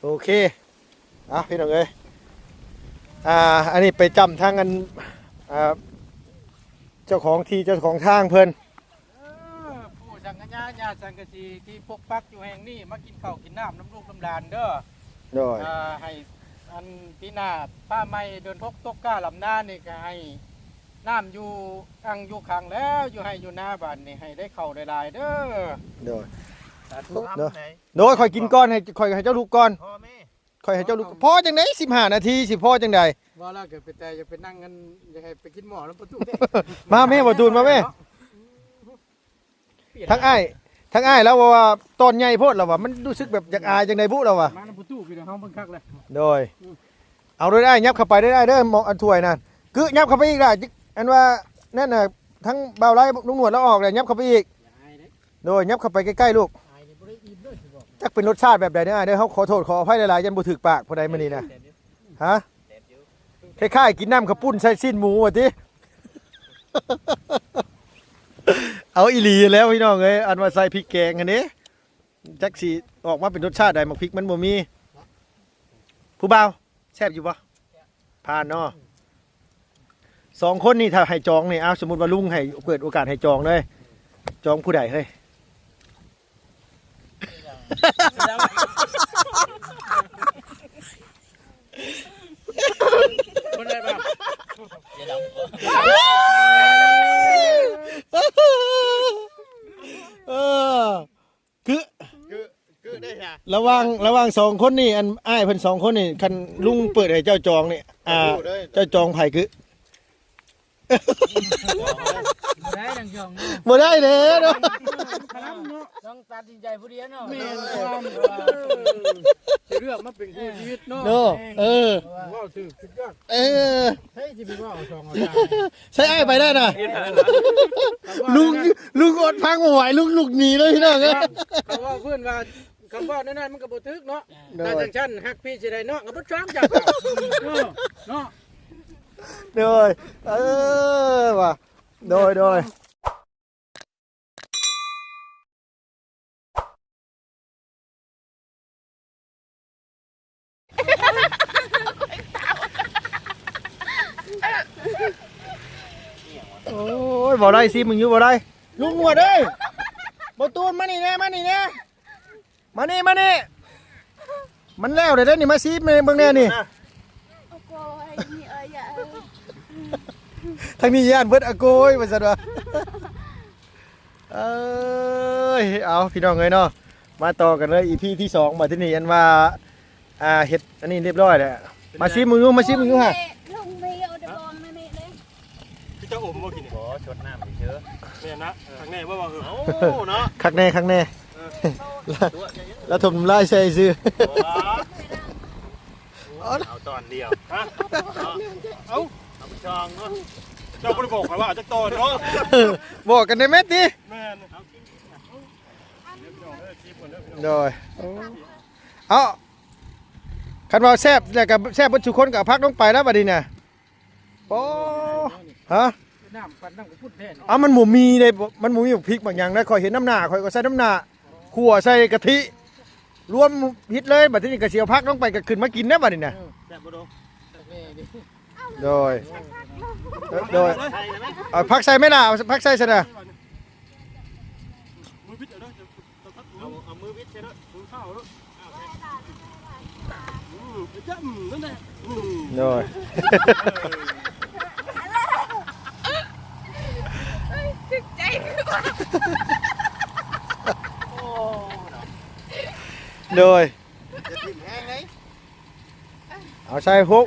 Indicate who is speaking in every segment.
Speaker 1: โอเคพี่น้องเอ้ยอันนี้ไปจำทางกันเจ้าของที่เจ้าของทางเพิ่น
Speaker 2: ผู้สังกัญญาสังกะสีที่ปกปักอยู่แห่งนี้มากินข้าวกินน้ำน้ำลูกน้ำหลานเด้อ
Speaker 1: โดย
Speaker 2: ให้อันพี่นาป้าไม่เดินทกตกก้าลำหน้านี่ก็ให้น้ำอยู่อังอยู่ขังแล้วอยู่ให้อยู่หน้าบ้านนี่ให้ได้เข้าได้หลายเด้อ
Speaker 1: โดยโดยคอยกินก้อนให้คอยให้เจ้าลูกก้อนคอยให้เจ้าลูกพ่อจังได๋15 นาทีสิพ่อจังได๋
Speaker 2: ว่าแล้วเกิดไปแต่จะไปนั่งกันจะให้ไปกินหม้อแล้วประตู
Speaker 1: มาแม่บ่ตูนมาแม่ทั้งอ้ายแล้วว่าตอนใหญ่โพดแล้วว่ามันรู้สึกแบบอยากอายจังได๋บุแล้วว่า
Speaker 2: มาประตูพี่น้องเฮาเบิ่งคักเลย
Speaker 1: โดยเอาได้ยับเข้าไปได้เด้อมองอันถ้วยนั่นคือยับเข้าไปอีกได้อันว่านั่นน่ะทั้งเบาไล่ลุงหนวดแล้วออกเลยยับเข้าไปอีกโดยยับเข้าไปใกล้ๆลูกจักเป็นรสชาติแบบใดเด้อเฮาขอโทษขออภัยหลายๆยันบ่ถึกปากผู้ใดมื้อนี้นะฮะคล้ายๆกินน้ำข้าวปุ้นใส่สิ้นหมูว่าติเอาอีหลีแล้วพี่น้องเอ้ยอันว่าใส่พริกแกงอันนี้จักสิออกมาเป็นรสชาติใดมักพริกมันบ่มีผู้บ่าวแซ่บอยู่บ่ผ่านเนาะ2คนนี่ถ้าให้จองนี่สมมุติว่าลุงให้เปิดโอกาสให้จองเลยจองผู้ใดเฮ้ย
Speaker 2: คนใดบ้าง
Speaker 1: คือได้ค่ะระวัง2คนนี่อันอ้ายเพิ่น2คนนี่คันลุงเปิดให้เจ้าจองนี่เจ้าจองไผคือ
Speaker 2: ได้ดังจอง
Speaker 1: บ่ได้เด้อเนาะ
Speaker 2: ต้องตัดสินใจผู้เดียวเนาะสิเลือกมาเป็นคู่ชีวิตเนาะว้าวถือสุดยอดเฮ้ยสิไปว่าเอาจองเอา
Speaker 1: ใช่อ้ายไปได้น่ะลุงอดพังบ่ไหวลุกหนีเลยพี่น้องเอ้ย
Speaker 2: เขาว่าเพิ่นว่าคำว่านั้นมันก็บ่ถึกเนาะถ้าจังซั่นฮักพี่สิได้เนาะก็บ่ช้ำจักเนาะ
Speaker 1: โดยว่ะโดยโอ้ยบ่ได้สิมึงอยู่บ่ได้ลุงหนวดเอ้ยบ่ตูนมานี่แน่มานี่มันแล้วได้นี่มาซีบเบิ่งแน่นี่ทางนี้ย่านเบิดอะโกยว่าซั่นว่าเอาพี่น้องเอ้ยเนาะมาต่อกันเลย EP ที่2มาที่นี่อันว่าเฮ็ดอันนี้เรียบร้อยแล้วมาซิมึงอยู่ฮะ
Speaker 3: ลงไปเอาตะกองนั่นนี่เลย
Speaker 2: พี่เจ้าอมบ่กินบ่ชดน้ำเฉยแม่นะข้างในบ่คือเอ้าเนาะ
Speaker 1: คักแน่แล้วถมลายใส่ซื่อ
Speaker 2: เอาตอนเดียวฮะเอาไปจองเนาะเจ้าบ่ได้บอกว่าเอาจักตอนเนาะ
Speaker 1: บอกกันได้แม่ติ
Speaker 2: แม่น
Speaker 1: โดยเอาคันว่าแซ่บแล้วก็แซ่บบ่ทุกคนก็พักลงไปแล้วบัดนี้น่ะโอ้ฮะ
Speaker 2: น้ำปั่นน้ำก็พูดแท้
Speaker 1: มันบ่มีเลยมันบ่มีพริกบางอย่างนะข่อยเห็นน้ำหน้าข่อยก็ใส่น้ำหน้าขั่วใส่กะทิรวมฮิตเลยบัดนี้ก็สิเอาพักลงไปก็ขึ้นมากินนะบัดนี้น่ะ
Speaker 2: แซ่บบ่ด
Speaker 1: โดยเอาพักใส่ไหมล่ะเอาพักใส่ซะนะ
Speaker 2: มือวิทย์เอามือวิทย์ใช่เนาะมือเข้าเนาะจ้ำนั่นแหละ
Speaker 1: โดย
Speaker 3: สึกใจ
Speaker 1: โดยเอาใส่ฮุก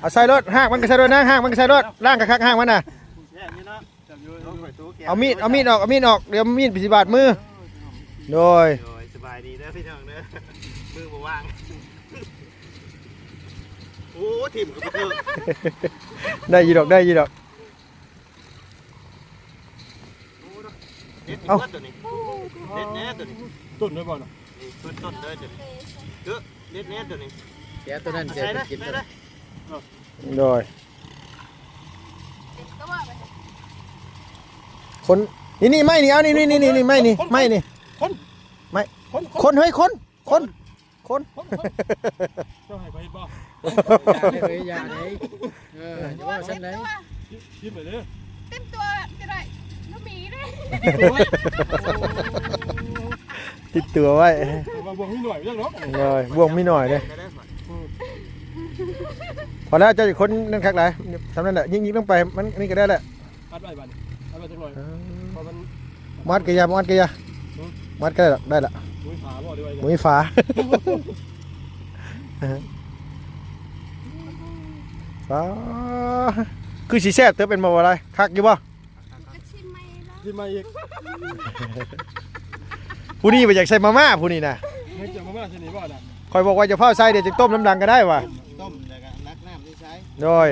Speaker 1: เอาใส่รถห้างมันก็ใส่รถนะห้างมันก็ใส่รถล่างกับข้างห้างมันน่ะเอามีดออกเดี๋ยวมีดปิดบาดมือโดย
Speaker 2: สบายดีนะพี่น้องเด้อมือบ่ว่างโอ้ถิ่มกับเพิ่ง
Speaker 1: ได้ยีดอก
Speaker 2: เอาตัวนี้เด็ดแน่ตัวนี้ต้นได้บ่เนาะต้นเลยตัวนี้เด็ดแน่ตัวนี้แกตัวนั้นแกกินได้
Speaker 1: โดยคนนี่ไม่นี่เอานี่ไม่นี่คน ไม่
Speaker 2: คน
Speaker 1: คนเฮ้ยคน
Speaker 2: เจ้าให้ไปเฮ็ดบ่
Speaker 4: อย่าเลยอย่าว่าฉันเลย
Speaker 2: ยิ้มไปเด้อ
Speaker 3: เต็มตัวจะได้น้ำหมีด้วย
Speaker 1: ติดตัวไว้
Speaker 2: มาบ่มีหน่อยจังเนาะ
Speaker 1: เลยบ่วงมีหน่อยเลยพอแล้วเจ้าอีกคนนั่นคักหลายสำนั้นแหละยิงๆต้องไปมันนี่ก็ได้แหละ
Speaker 2: อัดไว้บัดอัดไว้จังหน่อยเพราะมัน
Speaker 1: มัดกะยามัดกะยามัดก็ได้ละ
Speaker 2: มุ้ยฝาบ่ได้ไว้
Speaker 1: หมุ้ยฝาฟ้าคือสีแซ่บเต๋อเป็นบ่อะไรคักอยู่บ่
Speaker 3: ก็ชิมไม่แล้ว
Speaker 2: สิมาอีก
Speaker 1: ผู้นี้ไปอยากใส่มาม่าผู้นี้นะ
Speaker 2: ให้เจ้ามาสินี่บ่น่ะ
Speaker 1: คอยบอกว่าจะเผาใส่เดี๋ยวจะต้มน้ำดังก็ได้ว่ะ
Speaker 4: ต้มแล้วก็นักน้ำที่ใช้
Speaker 1: โดย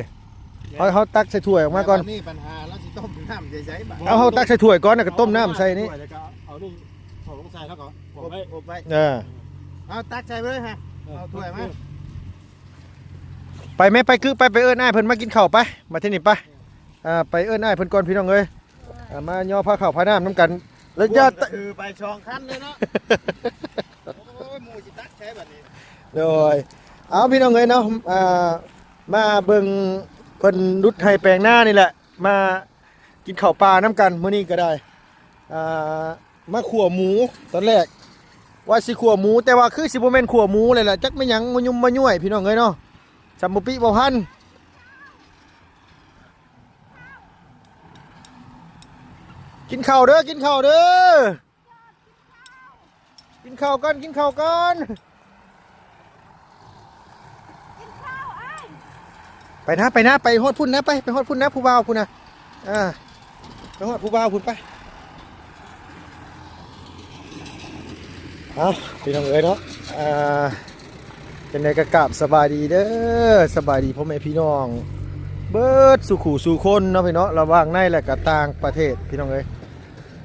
Speaker 1: เขาตักใส่ถ้วยออกมาก่อน
Speaker 4: นี่ปัญหาแล้วสิต้มน้ำใช้บ่
Speaker 1: เอาตักใส่ถ้วยก่อนแล้วก็ต้มน้ำใส่นี่
Speaker 2: แล้วก็เอานี่ถอดลงใส่แล้วก็กดไว้
Speaker 4: อบไว้
Speaker 1: เอา
Speaker 4: ตักใส่ไปเลยฮะเอาถ้วยมา
Speaker 1: ไปไหมไปคือไปเอิ้นอ้ายเพิ่นมากินข้าวไปมาที่นี่ไปไปเอิ้นอ้ายเพิ่นก่อนพี่น้องเอ้ยมาย่อผ้าข้าวผ้าน้ำน้ำกันแล้วจะ
Speaker 4: คือไปช่องคันเลยเนาะโอ้ยหมูสิตักใช้แบบนี้
Speaker 1: โดยเอาพี่น้องเอ้ยเนาะมาเบิ่งเพิ่นรุดให้แปลงหน้านี่แหละมากินข้าวปลาน้ำกันมื้อนี้ก็ได้มาขั่วหมูตอนแรกว่าสิขั่วหมูแต่ว่าคือสิบ่แม่นขั่วหมูเลยล่ะจักไม่หยังมายุ่มมาย่วยพี่น้องเอ้ยเนาะจำบ่ปิบ่พันกินข้าวเด้อกินข้าวเด้อกินข้าวก่อนกินข้าวก่อนไปนะไปฮอดพุ่นนะไปฮอดพุ่นนะผู้บ่าวพุ่นนะไปฮอดผู้บ่าวพุ่นไปเอาพี่น้องเอ๋ยเนาะเป็นไงกะกราบสบายดีเด้อสบายดีพ่อแม่พี่น้องเบิดสู่ขู่สู่คนเนาะพี่เนาะระหว่างในและก็ต่างประเทศพี่น้องเอ๋ย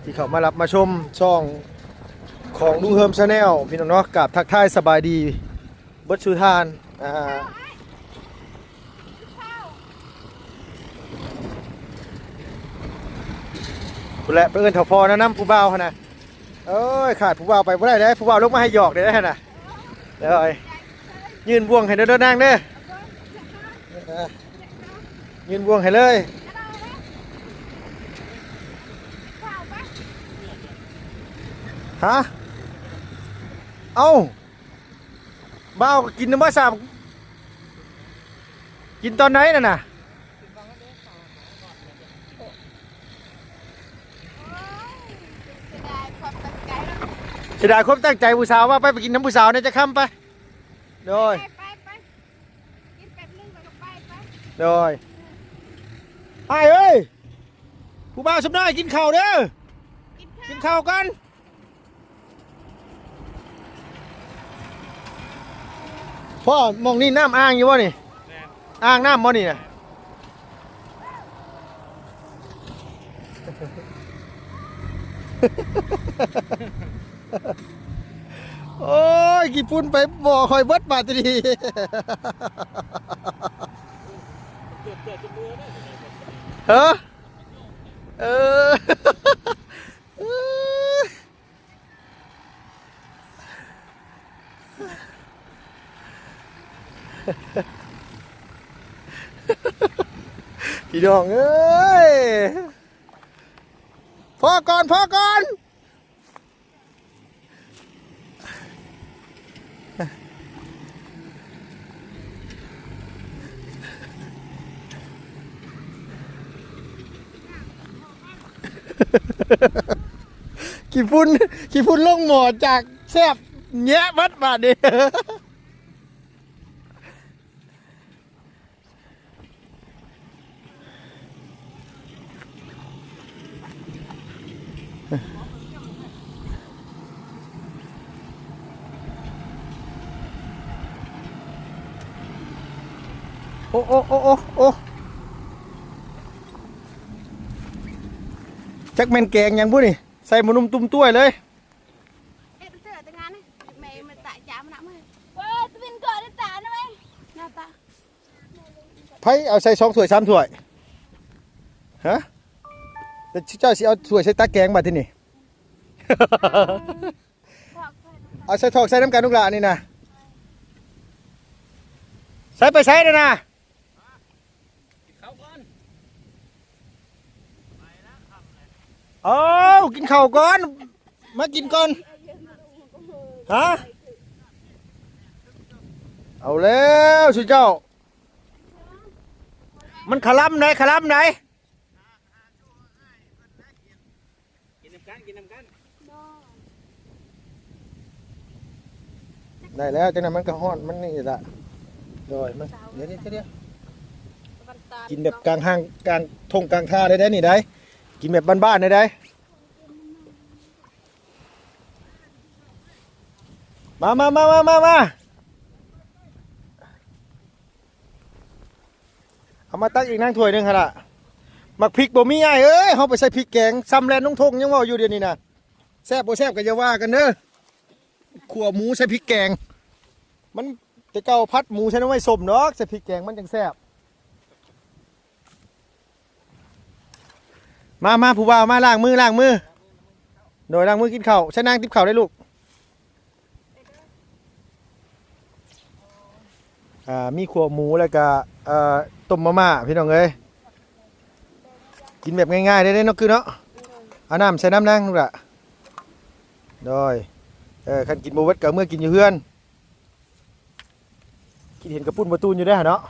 Speaker 1: ที่เขามารับมาชมช่องของลุงเฮิมชาแนลพี่น้องเนาะกราบทักทายสบายดีเบิดชูทานผู้แหละเพื่อนเถ่าพอนะน้ำผู้บ่าวนะเอ้ยขาดผู้บ่าวไปบ่ได้เลยผู้บ่าวลงมาให้หยอกได้นะเดี๋ยวยืนบ่วงให้เด้อนั่งเด้อยืนบ่วงให้เลยฮะเอ้าบ่าวกินน้ำมันสามกินตอนไหนน่ะเสียดายความตั้งใจผู้สาวว่าไปกินน้ำผู้สาวเนี่ยจะค้ำไปโดย
Speaker 3: ไปกินเป็ดนึ่งแล้วก็ไป
Speaker 1: โดยไอ้เอ้ยผู้บ่าวสำนักกินข้าวเด้อกินข้าวกันพ่อมองนี่น้ำอ่างอยู่วะนี่อ่างน้ำบ่นี่นะโอ้ยกี่ปุ่นไปบ่อคอยเบิดบาดดีเฮ้อพี่น้องเอ้ยพอก่อนกี่ฝุ่นลงหมอจากแซบแงะบัดบาดเดีโอ้จักแม่นแกงยังบุนี่ใส่หมูนุ่มตุ้มต้วยเลย
Speaker 3: เอ็ดเสือแต่งานนี่แม่มันตะจ่ามันหนักมั้ยเว้ยเป็นก่อนได้ตาหน่อยหน้าตา
Speaker 1: ไผเอาใส่2ถ้วย3ถ้วยฮะแต่เจ้าสิเอาถ้วยใส่ตาแกงมาที่นี่
Speaker 3: พ่อ
Speaker 1: เอาใส่ถอกใส่น้ำกันลูกหลานนี่นะใส่ไปใส่เลยนะเอากินข้าวก่อนมากินก่อนฮะเอาแล้วสุเจ้ามันขลับไหนขลับไหน
Speaker 4: กินน้ำกัน
Speaker 1: ได้แล้วจังนั้นมันก็ฮ้อนมันนี่ละโดยมันเดี๋ยวกินแบบกลางห้างกลางทงกลางท่าได้นี่ได้กินแบบบ้านๆได้มาเอามาตักอีกนั่งถ้วยหนึงค่ะล่ะมักพริกบ่มีอ้ายเอ้ยเฮาไปใส่พริกแกงซ้ำแลนน้องทงยังเว้าอยู่เดี๋ยวนี้น่ะแซ่บบ่แซ่บก็อย่าว่ากันเด้อขั่วหมูใส่พริกแกงมันแต่เก่าพัดหมูใส่น้ำไม้ส้มเนาะใส่พริกแกงมันจังแซ่บมาผู้บ่าวมาล้างมือโดยล้างมือกินข้าวใช้นางติบข้าวได้ลูกมีขั่วหมูแล้วก็ต้มมาม่าพี่น้องเอ้ยกินแบบง่ายๆได้เนาะคือเนาะเอาน้ำใส่น้ำนางลูกละโดยคันกินโบเวตกับเมื่อกินอยู่เฮือนคิดเห็นกระปุ้นประตูนอยู่ได้อเนาะ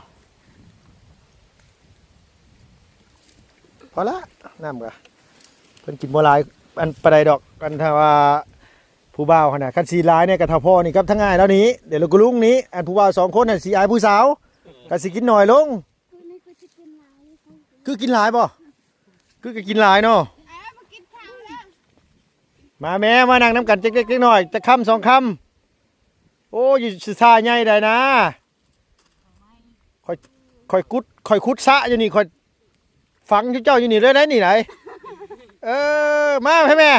Speaker 1: พอละน้ำกะเพิ่นกินบัวลายอันปลาไดดอกกันถ้าว่าผู้บ่าวขนาดคันสีลายเนี่ยกับท่าพ่อนี่ครับทั้งง่ายแล้วนี้เดี๋ยวเราก็ลุงนี้อันผู้บ่าว2 คนน่ะสีอายผู้สาวกันสิกินหน่อยลงคือกินหลายบ่คือกินหลายเนาะมาแม่มานั่งน้ำกันเจ๊กๆหน่อยจะคำ2 คำโอ้ยสื่อซาใหญ่ได้นะค่อยคุดซะอยู่นี่ค่อยฝังเจ้าอยู่นี่เลยได้นี่ไหนมาให้แม่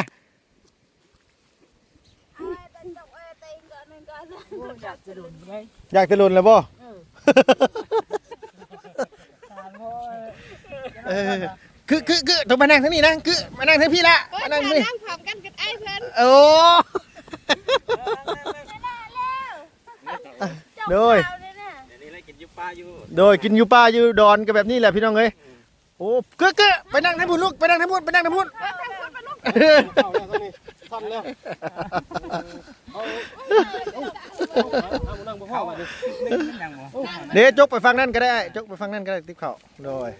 Speaker 1: อยากจะหล่นเลยบ่คือต้องมานั่งทั้งนี้นะคือมานั่งทั้งพี่ละมานั่งนี่
Speaker 3: นั่งพร้อมกันกับไอ้เพื่อน
Speaker 1: โอ้โดยกินอยู่ป่าอยู่ดอนก็แบบนี้แหละพี่น้องเอ้ยโอ้คือไปนั่งทั้งพุ่นลูกไปนั่งทั้งพุ่น
Speaker 4: ทันแล้ว
Speaker 1: เดี๋ยวจกไปฟังนั่นก็ได้จกไปฟังนั่นก็ได้ติ๊บเข่าโดย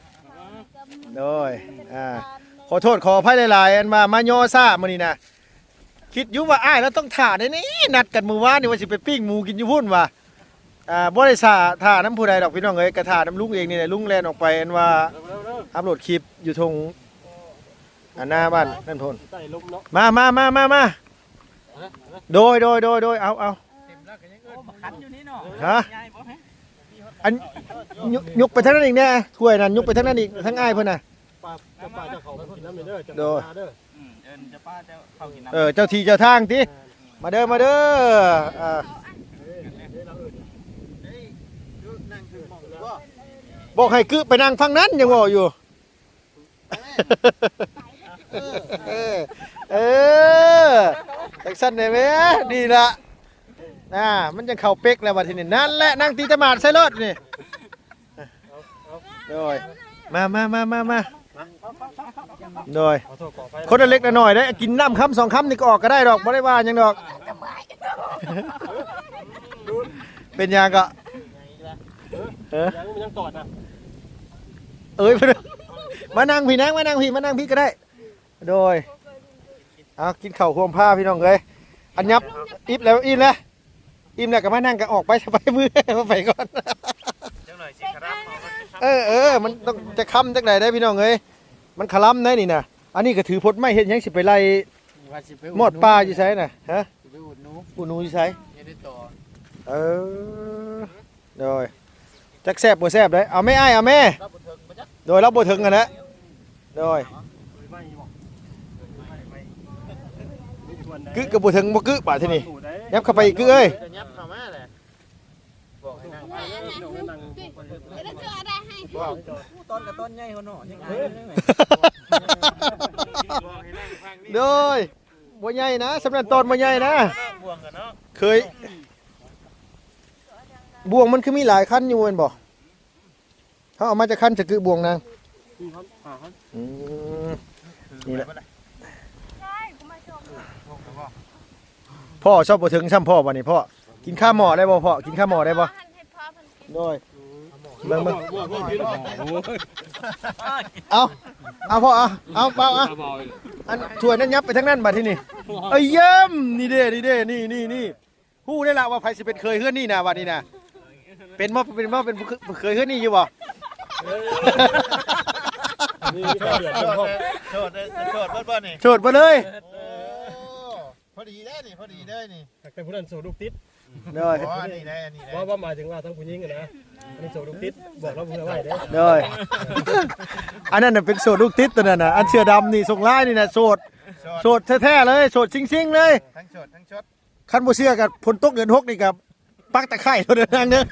Speaker 1: ขอโทษขออภัยหลายๆอันมาย่อซ่ามื้อนี้นะคิดอยู่ว่าอ้ายแล้วต้องถ่าได้นี่นัดกันมื้อวานนี่ว่าสิไปปิ้งหมูกินอยู่พุ่นว่าบ่ได้ถ่าน้ำผู้ใดดอกพี่น้องเอ้ยกระถ่าน้ำลุงเองนี่แหละลุงแล่นออกไปอันว่าอัปโหลดคลิปอยู่ทงหน้าบ้านนั่นพนมาโดยเอาฮะอันยกไปทั้งนั้นอีกเนี่ยถ้วยนั่นยกไปทั้งนั้นอีกทั้งอ้ายเพิ่นน่ะโดยเจ้าที่เจ้าทางติมาเด้อบอกให้กึไปนั่งฟังนั้นยังบอกอยู่ตักสั้นได้ไหมดีละมันจะเข่าเป๊กแล้ววันที่นี่นั่นแหละนั่งตีตะหมาดใส่รถนี่โดยมาโดยคนเล็กหน่อยได้กินน้ำคำ2 คำนี่ก็ออกก็ได้ดอกไม่ได้ว่ายังดอกเป็นยังก็
Speaker 4: ยังตอดนะ
Speaker 1: มานั่งพี่ก็ได้โดยเอากินข้าวควมผ้าพี่น้องเลยอันยับอิ่มแล้วก็มานั่งกันออกไปสบายมือไปก่อนมันต้องจะค้ำจากไหนได้พี่น้องเลยมันขล้ำได้นี่นะอันนี้ก็ถือพดไม่เห็นยังสิไปไล่หมดปลาอยู่ใช่น่ะฮะอุดหนูอยู่ใช่โดยจักแซบบ่แซบเลยเอาไม่อ้ายเอาแม่โดยเราบ่ถึงกันนะโดยกึกกับบ่ถึงบ่กึบาดทีนี่ยับเข้าไปกึเอ้ย
Speaker 4: ตอนกับต้นใหญ่หัวหน่อยังไง
Speaker 1: โดยบ่ใหญ่นะสำหรับตอนบ่ใหญ่นะ
Speaker 4: บ่วงกันเนาะ
Speaker 1: เคยบ่วงมันคือมีหลายขั้นอยู่แม่นบ่เขาเอามาจากขั้นจะคือบ่วงนางอืมนี่แหละ
Speaker 3: ใช่กูมาชม
Speaker 1: พ่อชอบบ่ถึงซ้ำพ่อบ่นี่พ่อกินข้าวหม้อได้บ่พ่อกินข้าวหม้อได้บ่
Speaker 3: ให้พ่อมันกิน
Speaker 1: โดยเบิ่งเอาพ่อเอาเปล่าอันถ้วยนั้นยับไปทั้งนั้นบัดที่นี่เอ้ยเยี่ยมนี่เด้นี่ฮู้ได้ละว่าไผสิเป็นเคยเฮือนนี่นะบัดนี้นะเป็นเคยเฮือนนี่อยู่บ่
Speaker 4: โชดบ่นี่
Speaker 1: โสดบ่เลย
Speaker 4: พอดีได้นี่พอดีได้นี่
Speaker 5: แต่ผู้นั้นโสดลูกติด
Speaker 1: โดย
Speaker 4: อ๋ออันนี้ได้อันนี้ได้
Speaker 5: ว่าหมายถึงว่าทั้งผู้หญิงอะนะอันนี้โสดลูกติดบอกแล้วเพื่อไว้เด้อ
Speaker 1: โดยอันนั้นน่ะเป็นโสดลูกติดตัวนั้นน่ะอันเสื้อดำนี่ส่งลายนี่น่ะโสดแท้ๆเลยโสดจริงๆเลย
Speaker 4: ทั้งโชดทั้งชด
Speaker 1: คันบ่เชื่อกับฝนตกเดือน6นี่กับปักตะไคร้เท่านั้นเด้อ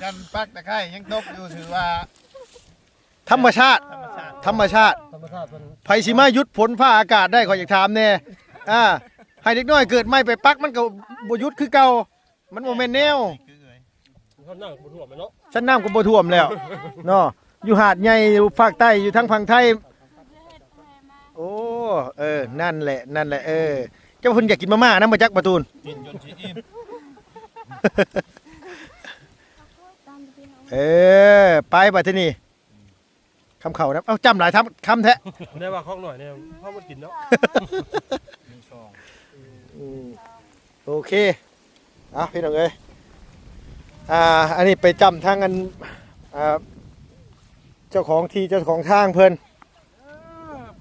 Speaker 4: กันปักตะไคร้ยังตกอยู่ถือว่า
Speaker 1: ธรรมชาติ
Speaker 4: ธรรมชาติ
Speaker 5: ธรรมชาติมัน
Speaker 1: ไผสิมาหยุดฝนฟ้าอากาศได้ขอยอยากถามแน่ให้เด็กน้อยเกิดไม่ไปปักมันก็บ่หยุดคือเก่ามันบ่แม่นแนว
Speaker 4: คือเอ้ย
Speaker 5: เขานั่งบนหัวมันเนาะ
Speaker 1: ชั้นน้ำก็บ่ท่วมแล้วเนาะอยู่หาดใหญ่อยู่ภาคใต้อยู่ทางฝั่งไทยโอ้นั่นแหละเจ้าเพิ่นอยากกินมาม่านะมาจักประตูน
Speaker 4: กินจนสิอิ่ม
Speaker 1: ไปบัดทีนี้คำเข่านะเอาจำหลายคำแท้
Speaker 5: ได้ว่าของหน่อยเนี่ยพ่อมันกินเนาะ
Speaker 1: โอเคพี่น้องเอ้ยอันนี้ไปจำทางกันเจ้าของที่เจ้าของทางเพิ่น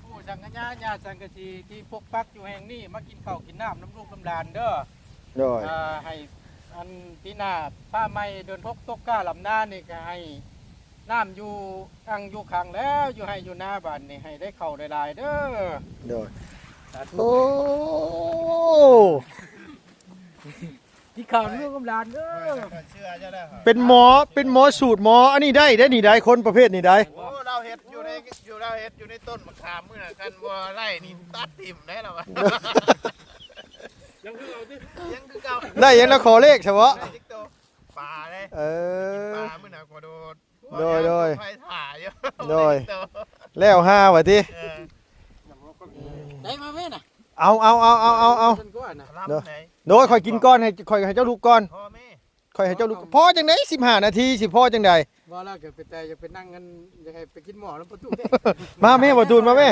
Speaker 2: ผู้สังกัญญาสังกะสีที่ปกปักอยู่แห่งนี้มากินข้าวกินน้ำน้ำลูกน้ำหลานเด้อ
Speaker 1: โดย
Speaker 2: ให้อันพี่นาป้าไม่เดินพกตกก้าลำหน้านี่ก็ให้น้ำอยู่อังอยู่ขังแล้วอยู่ให้อยู่หน้าบ้านนี่ให้ได้เข้าได้หลายเด้อ
Speaker 1: โดยโอ้
Speaker 2: ที่ข้าวลูกน้ำหลานเด้อ
Speaker 4: เชื่อจะได้ครับ
Speaker 1: เป็นหมอสูตรหมออันนี้ได้นี่ได้คนประเภทนี้ได้
Speaker 4: โอ้เราเฮ็ดอยู่ในต้นมะขามมื้อน่ะกันบ่ไล่นี่ตัดทิ่มได้แล้ววะ
Speaker 5: ยังคือเอาที่
Speaker 4: ยังคือเก่า
Speaker 1: ได้ยังแล้วขอเลขเฉพาะ
Speaker 4: ได้จิ๊กโตปลาเลย
Speaker 1: เอ
Speaker 4: ป
Speaker 1: อ
Speaker 4: ลามื้อน่ะขอโดด
Speaker 1: โดย
Speaker 4: ไฟถ่าเยอะ
Speaker 1: โดย แล้ว5ว่ะติ
Speaker 4: เออ
Speaker 2: ได้มาแม่น่ะ
Speaker 1: เอา
Speaker 2: ฉันก็ว่าน่ะ
Speaker 4: ลำไหน
Speaker 1: โดยข่อยกินก้อนให้เจ้าลูกก้อน
Speaker 4: พ่อแม่
Speaker 1: ข่อยให้เจ้าลูกพอจังได๋15 นาทีสิพอจังได๋
Speaker 2: ว่าแล้วก็ไปแต่จะไปนั่งกันจะให้ไปกินหม้อแล้วประตูเด้
Speaker 1: มาแม่บ่ตูนมาแม่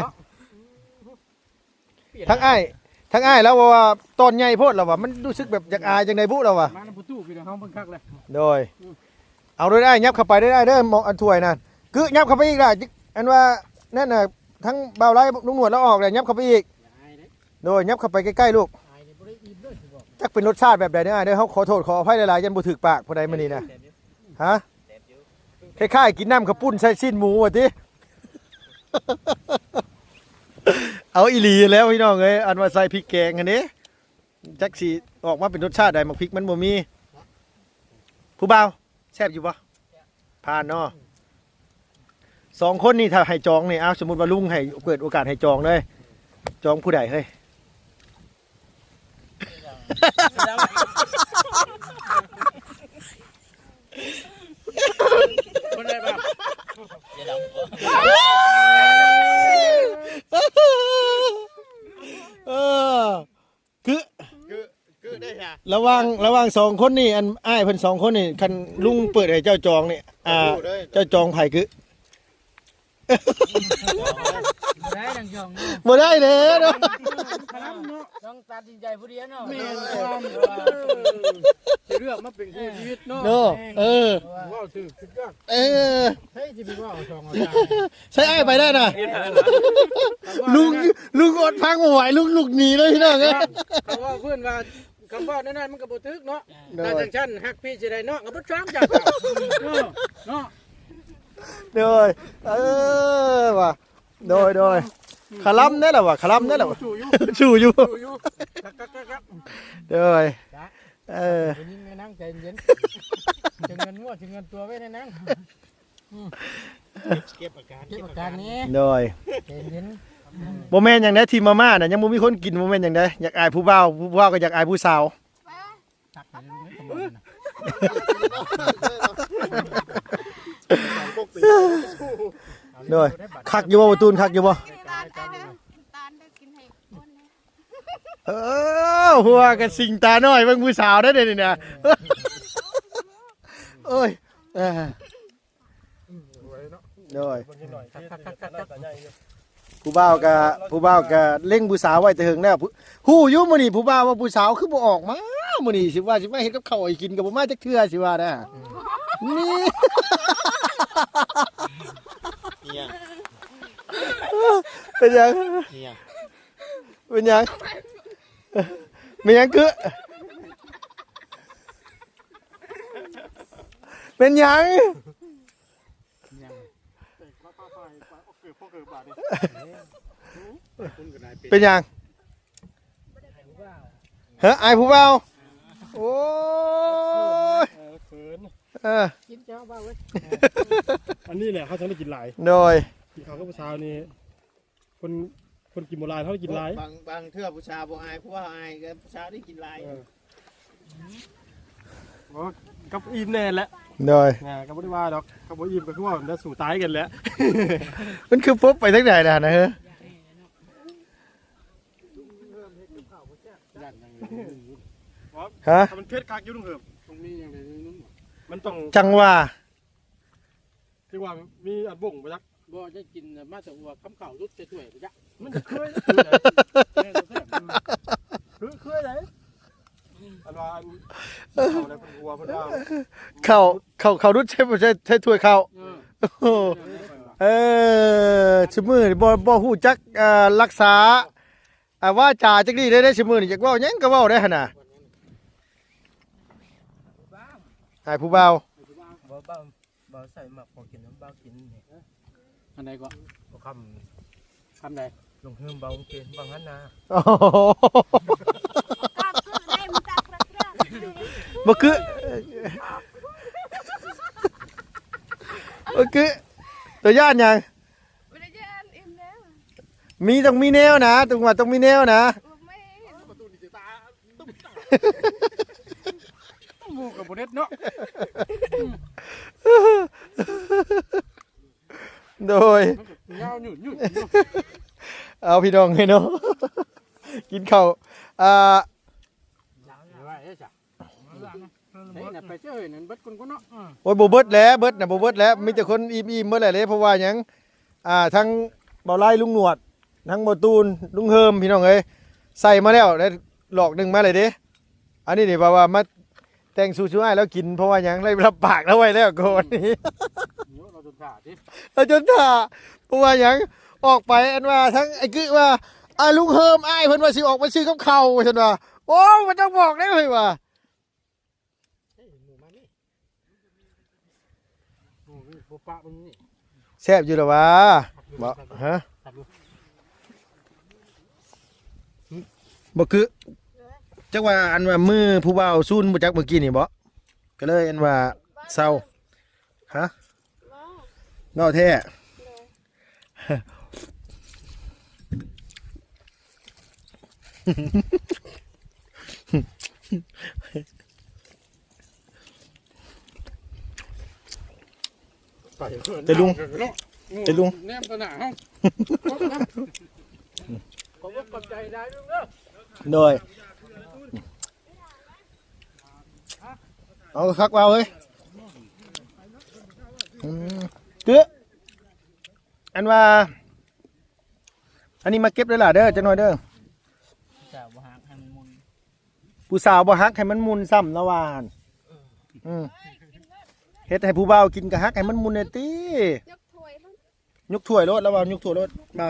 Speaker 1: ทั้งอ้ายแล้วว่าตอนใหญ่โพดแล้วว่ามันรู้สึกแบบอยากอายจังได๋บุแล้วว่า
Speaker 2: มาแล้วประตูพี่น้องเบิ่งคักเลย
Speaker 1: โดยเอาด้วยได้ยับเข้าไปได้เด้อมองอันถ้วยนั่นคือยับเข้าไปอีกล่ะอันว่านั่นน่ะทั้งเบาไล่ลุงหนวดแล้วออกเลยยับเข้าไปอีก
Speaker 2: อายเด้
Speaker 1: โดยยับเข้าไปใกล้ๆลูก
Speaker 2: อายนี่บ่ได้อิ่มเด้อสิบอก
Speaker 1: จักเป็นรสชาติแบบใดเด้อเด้อเฮาขอโทษขออภัยหลายๆยันบ่ถึกปากผู้ใดมื้อนี้นะฮะคล้ายๆกินน้ำข้าวปุ้นใส่ชิ้นหมูว่าติ เอาอีหลีแล้วพี่น้องเอ้ยอันว่าใส่พริกแกงอันนี้จักสิออกมาเป็นรสชาติใดมักพริกมันบ่มีผู้บ่าวแซ่บอยู่บ่ผ่านเนาะสองคนนี่ถ้าให้จองนี่เอาสมมุติว่าลุงให้เปิดโอกาสให้จองเลยจองผู้ใดเฮ้ย
Speaker 2: คนได้แบบ
Speaker 1: เออคือ
Speaker 4: คือได้ฮะ
Speaker 1: ระหว่างสองคนนี่อันอ้ายเพิ่นสองคนนี่คันลุงเปิดให้เจ้าจองนี่เจ้าจองไผคือ
Speaker 2: ได้ดังยองเนาะ
Speaker 1: บ่ได้เลยเนาะ
Speaker 2: ครับเนาะต้องตัดสินใจผู้เดียวเนาะ
Speaker 5: แม่
Speaker 2: แม่
Speaker 5: น
Speaker 2: น
Speaker 5: ความ
Speaker 2: สิเลือกมาเป็นคู่ชีวิตเนาะ
Speaker 1: เนาะ
Speaker 5: ว้าวถือสุดยอด
Speaker 2: เฮ้ยสิไปว่าเอาซองเอาจาน
Speaker 1: ใช้อ้ายไปได้น่ะลุงอดพังบ่ไหวลุกหนีเลยพี่น้องเอ้ย
Speaker 2: เขาว่าเพื่อนว่าคำว่านั่นมันก็บ่ถึกเนาะ
Speaker 1: โด
Speaker 2: ถ้าย จังซั่นฮักพี่สิได้เนาะก็บ่ช้ำจักเนาะ
Speaker 1: โดยว่ะโดยขะลำได้ล่ะว่ะขะลำได้ล่ะว่ะ
Speaker 2: จู่อยู่
Speaker 1: ชูอยู่
Speaker 2: จู่อยู่ครับ
Speaker 1: โดย
Speaker 2: เดี๋ยวนี้แม่นั่งใจเย็นถึงเงินงวดถึงเงินตัวไว้ในนั้น
Speaker 4: เก็บอาการ
Speaker 2: เก็บอาการนี้
Speaker 1: โดย
Speaker 2: ใจเย็น
Speaker 1: บ่แม่นหยังได้ทีมมาม่าน่ะยังบ่มีคนกินบ่แม่นหยังได้อยากอายผู้บ่าวผู้บ่าวก็อยากอายผู้สาว
Speaker 2: ตักไปเลยสมบูรณ์นะ
Speaker 1: โดยคักอยู่บ่ประตูนคักอยู่บ่
Speaker 3: กินตาลได้เลยตาลได้กินให้คนเลย
Speaker 1: หัวกันสิงตาน้อยเบิ่งผู้สาวได้เด้นี่นะโอ้ยโดย
Speaker 5: คนนิดหน่อยที่ตาใหญ่อยู่
Speaker 1: ผู้บ่าวก็เล็งผู้สาวไว้แต่หึงแล้วฮู้อยู่มื้อนี้ผู้บ่าวว่าผู้สาวคือบ่ออกมามื้อนี้สิว่าสิมาเฮ็ดกับข้าวให้กินก็บ่มาจักเทื่อสิว่านะนี่
Speaker 4: เนี่ย
Speaker 1: เป็นหยัง
Speaker 4: เนี่ย
Speaker 1: เป็นหยังเป็นหยังคือเป็นหยัง เป็นหยังเฮ้ยไอ้ผู้เบาโอ้ย
Speaker 5: เขิน
Speaker 2: กินเจ้าบ้าเว้ย
Speaker 5: อันนี้แหละเขาจะได้กินหลาย
Speaker 1: โดย
Speaker 5: กินข้าวกับผู้สาวนี่คนกินโบราณเขาได้กินหลาย
Speaker 4: บางเทื่อผู้ชายบ่อายเพราะว่าอายก็ผู้ชายได้กินหลาย
Speaker 5: กับอิ่มแน่แหละ
Speaker 1: โดย
Speaker 5: กับบ่ได้ว่าดอกกับบ่อิ่มก็คือว่ามันจะสู่ตายกันแหละ
Speaker 1: มันคือปุ๊บไปทั้งไหนนะเฮ้ยฮะ
Speaker 5: ถ้ามันเพชรคักอยู่ลุงเหิม
Speaker 2: ตรงนี้ยังไงนุ่ม
Speaker 5: มันต้อง
Speaker 1: จังว่า
Speaker 5: ที่ว่ามีอัดบ่งไปยัก
Speaker 2: บ่จะกินมาแต่หัวคำข่าวรุดจะด้วยไปจ้ะ
Speaker 5: มันจะเคยเคยไหนอันว่าอันเขาอะไรเป็นวัวเป็นว่า
Speaker 1: เขารุดใช่ถ้วยเขาชิมือบ่ฮู้จักรักษาว่าจ่าจักดีได้ชิมือนี่จักเว้าหยังก็เว้าได้หั่นน่ะไอ้ผู้เบา
Speaker 5: บ่ใส่หมักพอกินน้ำเบากินนี่
Speaker 2: อันไหนก็
Speaker 5: บ่ค
Speaker 2: คำใด
Speaker 5: ำลงเฮิมเบาเกินบางนั้นนะ
Speaker 1: โอ้โห
Speaker 3: ตาคือได้มันตาครักครัก
Speaker 1: บ่คือบ่คือตัวย่านหยัง
Speaker 3: ไม่ได้จะอิ่มแล้ว
Speaker 1: ต้องมีแนวนะตรงว่าต้องมีแนวนะ
Speaker 3: ไม่
Speaker 2: หมูกับบุเด็ดเนาะ
Speaker 1: โดย
Speaker 2: เงาหยุ่นหยุ่น
Speaker 1: เอาพี่น้องให้เนาะกินข้าว
Speaker 2: ว่าเอ๊ะจ้ะเฮ้ยน่ะไปเจ้าเฮ้ยนั่นเบิดคนก็เนาะ
Speaker 1: โอ้ยบ่เบิดแล้วเบิดน่ะบ่เบิดแล้วมีแต่คนอิ่มๆเมื่อไหร่เลยเพราะว่าหยังทั้งเบาไล่ลุงหนวดทั้งบ่ตูนลุงเฮิมพี่น้องเอ้ยใส่มาแล้วได้หลอกหนึงมาเลยเด้อันนี้นี่ว่ามาแต่งสู่ช่วยแล้วกินเพราะว่าหยังได้รับปากแล้วไว้แล้วก่อนนี้
Speaker 2: เราจนขาดดิ
Speaker 1: แล้วจนถ้าเพราะว่าหยังออกไปอันว่าทั้งไอ้กึว่าลุงเฮิมอ้ายเพิ่นว่าสิออกมาซื้อกับข้าวว่าซั่นว่าโอ้มันต้องบอกได้เฮ้ยว่า
Speaker 2: หมูมานี่หมูนี่ปูปะมันนี่
Speaker 1: แซ่บอยู่หรอวะบ่ฮะบ่คือจักว่าอันว่ามือผู้บ่าวซูนบ่จักเมื่อกี้นี่บ่ก็เลยอันว่าเศร้าฮะเนาะแท้แต่ลุง
Speaker 2: แนมตะหนาเฮาขอบคุณขอบใจได้ลุงเด้อ
Speaker 1: โดยเอาคักเอาเฮ้ยเกืออันว่าอันนี้มาเก็บได้ล่ะเด้อจังหน่อยเด้อ
Speaker 2: จะบ่หักให้มันมุน
Speaker 1: ผู้สาวบ่ฮักให้มันมุนซ้ำนะวานเฮ็ดให้ผู้บ่าวกินก็ฮักให้มันมุนเลยติ
Speaker 3: ยกถ้วยมัน
Speaker 1: ยกถ้วยรถแล้วว่ายกถ้วยรถมา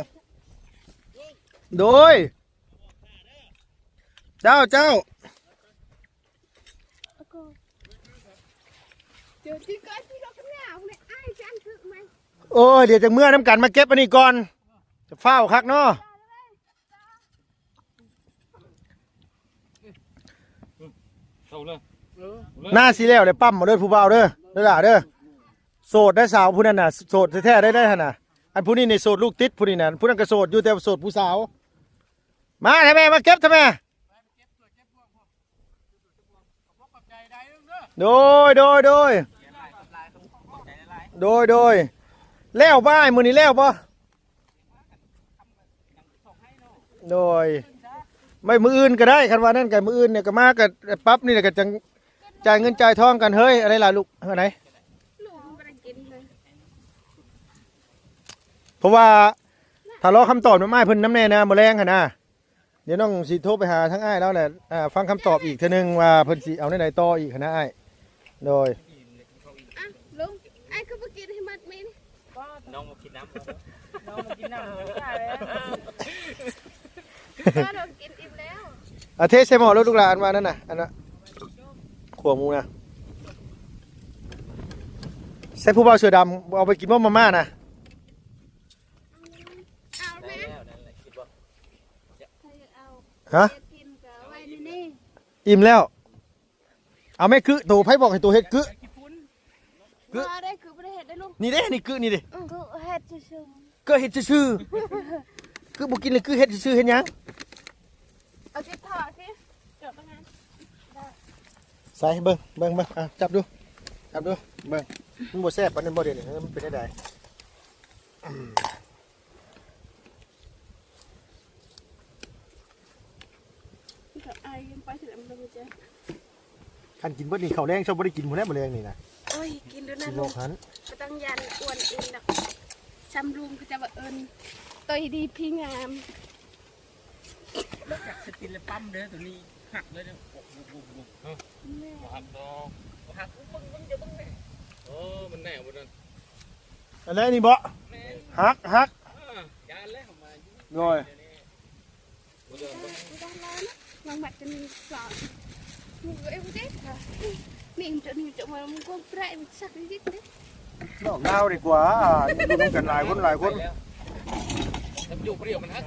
Speaker 1: โดยเจ้า
Speaker 3: เดี๋ยวที่ก้อยที่เรากันหนาวเนี่ยไอ้ฉันคือไหม
Speaker 1: โอ้ยเดี๋ยวจะเมื่อน้ำกันมาเก็บอันนี้ก่อนจะเฝ้าคักเนาะ
Speaker 5: เอาเลย
Speaker 1: หน้าสีแล้วเลยปั๊มมาเด้อผู้บ่าวเด้อเด้อล่ะเด้อโสดได้สาวผู้นั้นน่ะโสดแท้ๆได้หั่นน่ะ อันผู้นี้ในโสดลูกติดผู้นี้น่ะผู้นั้นก็โสดอยู่แต่โสดผู้สาวมาทำไมมาเก็บทำไมโดยแล้วบ้ายมือนี้แล้วปะโดยไม่มืออื่นก็ได้คันว่านั่นกับมืออื่นเนี่ยก็มากับปั๊บนี่แหละก็จังจ่ายเงินจ่ายทองกันเฮ้ยอะไรล่ะลูกอะไร
Speaker 3: ลูกมันบ่ได้กินเลย
Speaker 1: เพราะว่าถ้ารอคำตอบมาไม่เพิ่นน้ำแน่นะมื้อแรงหั่นนะเดี๋ยวน้องสิโทรไปหาทั้งอ้ายแล้วแหละฟังคำตอบอีกเทื่อนึงว่าเพิ่นสิเอาไหนต่ออีกหั่นนะอ้ายโดย
Speaker 3: อ่ะลุงไอ้ก็บ่กินให้หมดแม่นี่
Speaker 6: น้องมากินน้ำ
Speaker 2: น้องมากินน้ำไม่ได้แล้ว
Speaker 3: ก็โดนกินอิ่มแล้ว
Speaker 1: เทใส่หม้อแล้วลูกหลานว่านั่นน่ะอันน่ะขัวหมูนะใส่ผู้บ่าวเสื้อดำเอาไปกินบ่มาม่านะ
Speaker 3: เอาแม่
Speaker 6: แล้วนั่นแหละคิดว่า
Speaker 3: ใครเอา
Speaker 1: ฮะ
Speaker 3: เฮ็ดกินก็ไว้ในนี่
Speaker 1: อิ่มแล้ว เอาแม่คือตัวไผบอกให้ตัวเฮ็ดคือ
Speaker 3: บ่ได้คือบ่ได้เฮ็ดได้ลุง
Speaker 1: นี่เด้นี่คือนี่เด้
Speaker 3: คือเฮ็ดซื่อ
Speaker 1: ก็เฮ็ดซื่อๆคือบ่กินเลยคือเฮ็ดซื่อๆเฮ็ดหยัง
Speaker 3: ๆเอาสิถอดสิจบแล้วงาน
Speaker 1: ใส่เบิ่งจับดูเบิ่งมันบ่แซ่บปานนั้นบ่เด้นี่มันเป็นได้
Speaker 3: ก็ไอ้ไปถึงมันบ่จ้ะ
Speaker 1: คันกินเบิดนี่ข้าวแรงชอบบ่ได้กินหมื้อแลมื้อแรงนี่นะ
Speaker 3: โอ้ยกินด้วยนะ
Speaker 1: สิบ
Speaker 3: ลุ
Speaker 1: อง กหัน
Speaker 3: บ่ต้องยันอ้วนเองดอกชำรุงก็จะว่าเอิ้นตัวดีพี่งาม
Speaker 6: จากสตินเลยปั๊มเด้อตัวนี้หักเลยเนี่ยบุก
Speaker 3: แม่
Speaker 6: หักดอกหักบึ้งจะบึ้งเนี่ยมันแน่หมดนั่น
Speaker 1: อันนี้นี่บ่ฮัก
Speaker 6: ยานแล้วมา
Speaker 1: โดย
Speaker 3: ไม่ได้แล้วนะลองมัดจะมีสอนมึงก็เอ็มเด็กค่ะนี่มันจะมามึงก็แปรมันสักนิดนิด
Speaker 1: นอกดาวดีกว่าอยู่ร่วมกันหลายคน
Speaker 6: แล้วอยู่เปรี้ยวมันฮัก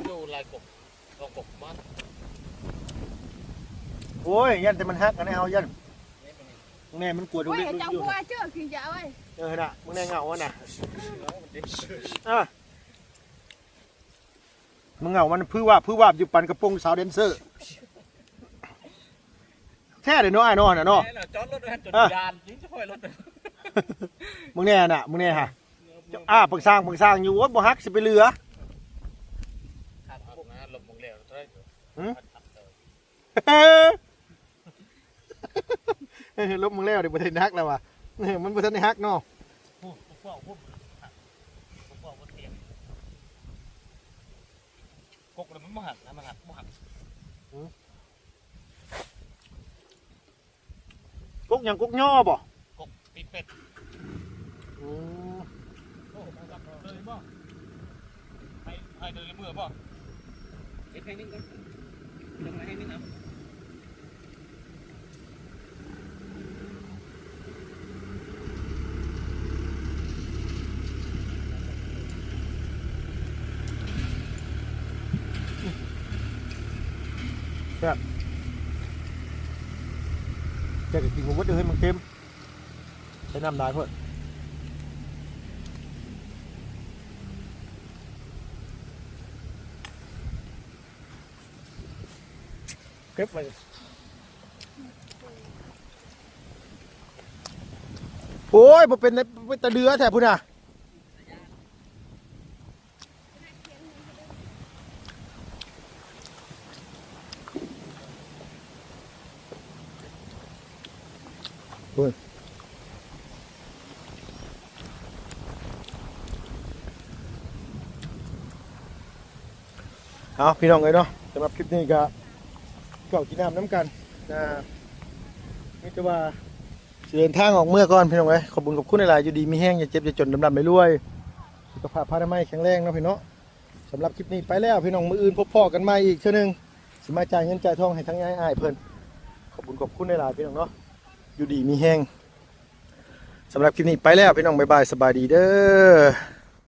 Speaker 6: อยู่ลายกบกบมัน
Speaker 1: โอ้ยยันแต่มันฮักกันให้เอายันมึงแน่มันกลัวทุก
Speaker 3: โอ้ย
Speaker 1: เรื่อง
Speaker 3: เจ้า
Speaker 1: อยู่
Speaker 3: บัวเจ้าคือยาวไอ้
Speaker 1: น่ะมึงแน่เหงาอ่ะน่ะมึงเหงามันพื้ว่าอยู่ปันกระโปรงสาวแดนเซอร์แท้เลยเนาะไอ้น้อน่ะเนาะ
Speaker 6: จอดรถด้วยจนยานยิงจะค่อยรถ
Speaker 1: มึงแน่ฮะปึกสร้างอยู่ว่าบ่ฮักสิไปเรือ
Speaker 6: หักนะหลบมองแล้วเท่าไหร่
Speaker 1: ลบมึงแล้วเดี๋ยวบ่ได้ฮักแล้วว่ะมันบ่ทันได้ฮักเนาะ
Speaker 6: พวกเตียงกกเลยมันหักนะมันหัก
Speaker 1: กุ๊กหยังกุ๊กย่อบ่
Speaker 6: กกปีเป็ดเลยบ่ให้เดินเมื่อบ่เอ็ดให้นิ่งก่อนลงมาให้นิ่งเอา
Speaker 1: จะกินหมูวัดเดี๋ยวให้มันเค็มใช้น้ำได้เพื่อนเก็บไว้โอ้ยบ่เป็นตะเดือแท้พุ่นน่ะเอาพี่น้องเลยเนาะสำหรับคลิปนี้ก็กินน้ำกันนี่จะว่าเดินทางออกเมื่อก่อนพี่น้องเลยขอบคุณหลายๆอยู่ดีมีแห้งอย่าเจ็บอย่าจนดำๆไปรวยสุขภาพพานามัยแข็งแรงเนาะพี่น้องสำหรับคลิปนี้ไปแล้วพี่น้องมืออื่นพบพ่อกันมาอีกเช่นนึงสมาจ่ายเงินจ่ายทองให้ทั้งอ้ายเพิ่นขอบคุณหลายๆพี่น้องเนาะอยู่ดีมีแห้งสำหรับคลิปนี้ไปแล้วพี่น้องบ๊ายบายสบายดีเด้อ